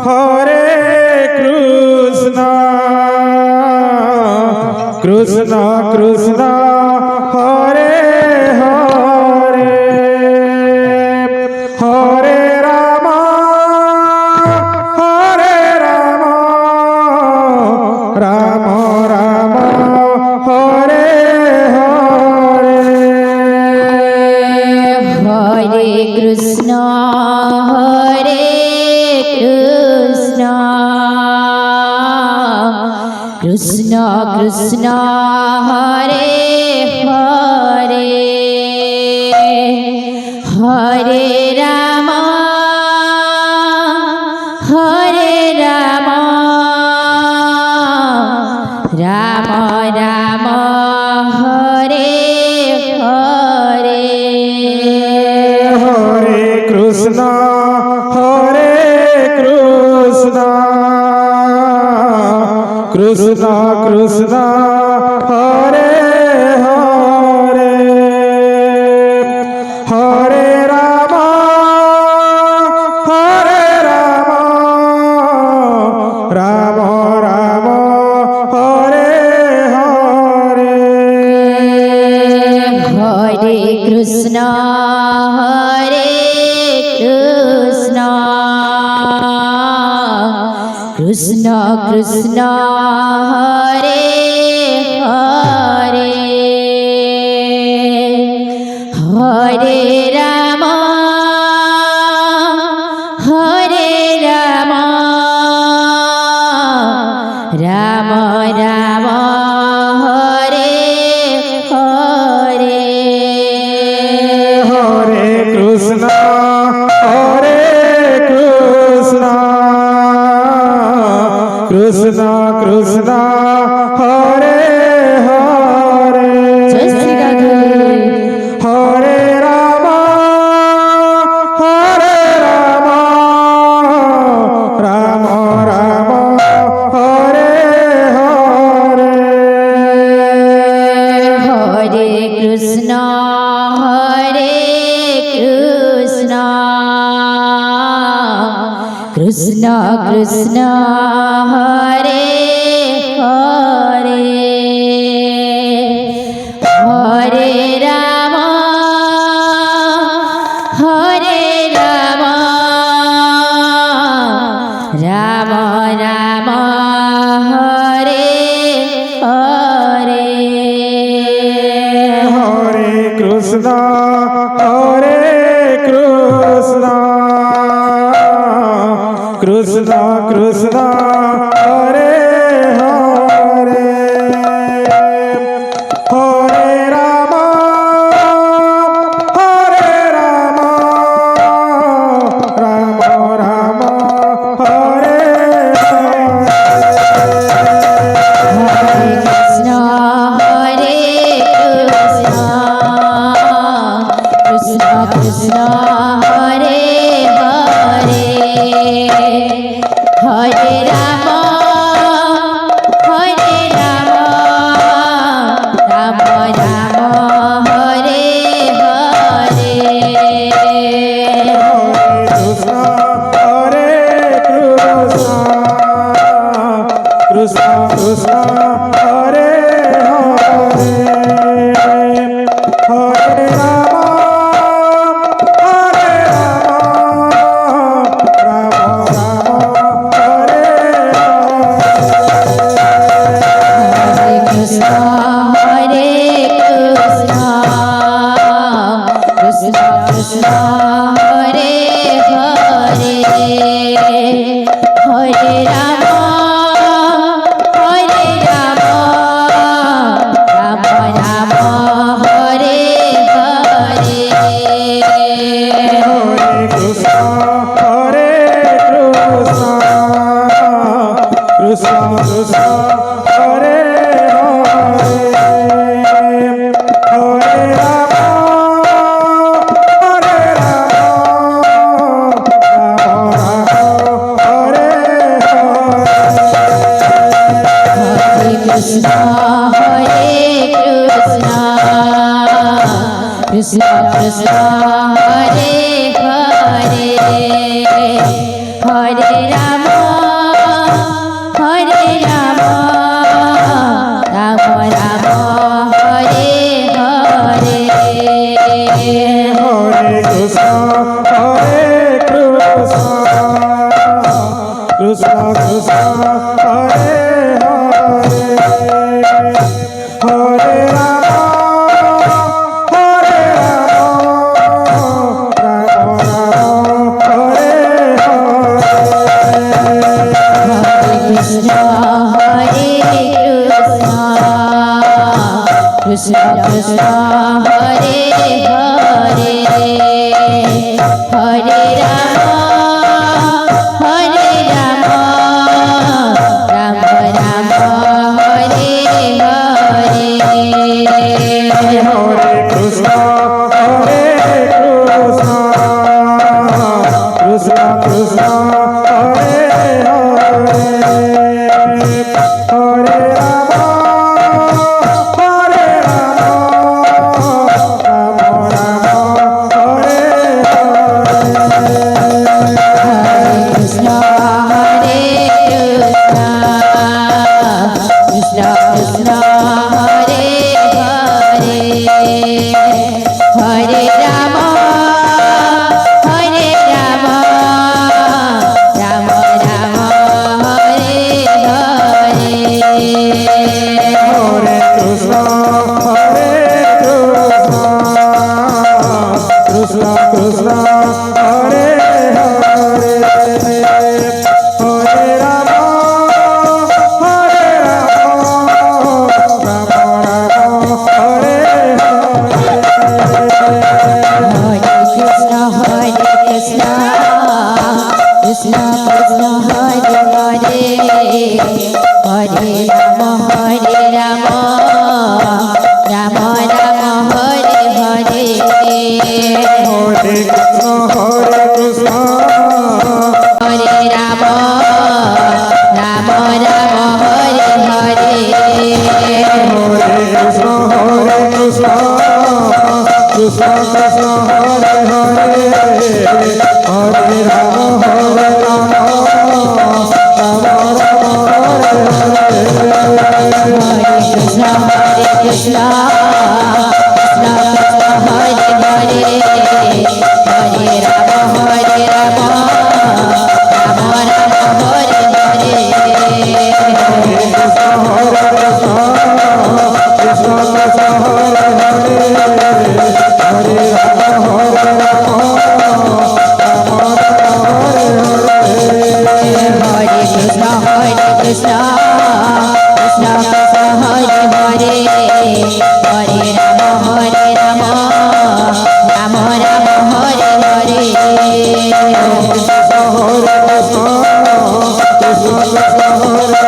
Hare Krishna Krishna Krishna Hare Hare Hare Ram Ram Ram Hare Hare Hare Krishna Krishna Krishna Hare Hare Hare Ram Ram Ram Hare Hare Hare Krishna Krishna Krishna Hare Hare Hare Ram Ram Ram Hare Hare Hare Krishna Krishna Krishna Hare Hare Hare Ram Ram Ram Hare Hare Hare Krishna Krishna Krishna Hare Hare Jai Shri Radhe Hare Ram Ram Ram Hare Hare Hare Krishna Krishna Krishna Hare Hare Hare Ram Ram Ram Hare Hare Hare Krishna Krishna Krishna Hare Hare Hare Ram Ram Ram Hare Hare Krishna Krishna Krishna Hare Hare Hare Ram Ram Ram Hare Hare Krishna Krishna Krishna Hare Hare Hare Ram Ram Ram Hare Hare Krishna Krishna Krishna Hare Hare Hare Ram Ram Ram Hare Hare Hare Krishna Krishna Krishna Hare Hare Hare Ram Ram Hare Hare Krishna Krishna Krishna Hare Hare Hare Ram Krishna Krishna Hare Hare Hare Rama Hare Rama Rama Rama Hare Hare Krishna Krishna Hare Hare Hare Rama Hare Rama Rama Rama Hare Hare Hare Krishna Hare Krishna Krishna Krishna Hare Hare Hare Rama Hare Rama Rama Rama Hare Hare Krishna Hare Krishna Krishna Krishna Hare Hare Hare Rama Hare Rama Rama Rama Hare Hare Hare Krishna Hare Krishna Krishna Krishna Hare Hare Hare Rama Hare Rama Rama Rama Hare Krishna Krishna Hare Hare Hare Rama Hare Rama Rama Rama Hare Hare Hare Krishna Hare Krishna Hare Rama Rama Rama Hare Hare Hare Krishna Hare Krishna Krishna Krishna Hare Hare Hare Rama Hare Rama Rama Rama Hare Hare Hare Krishna Hare Krishna Krishna Krishna Hare Hare Hare Rama Hare Rama Rama Rama Hare Hare Krishna Hare Krishna Krishna Krishna Hare Hare Hare Rama Hare Rama Rama Rama Hare Hare Hare Krishna Hare Krishna Krishna Krishna Hare Hare Hare Rama Hare Rama Rama Rama Hare Hare Krishna Hare Krishna Krishna Krishna Hare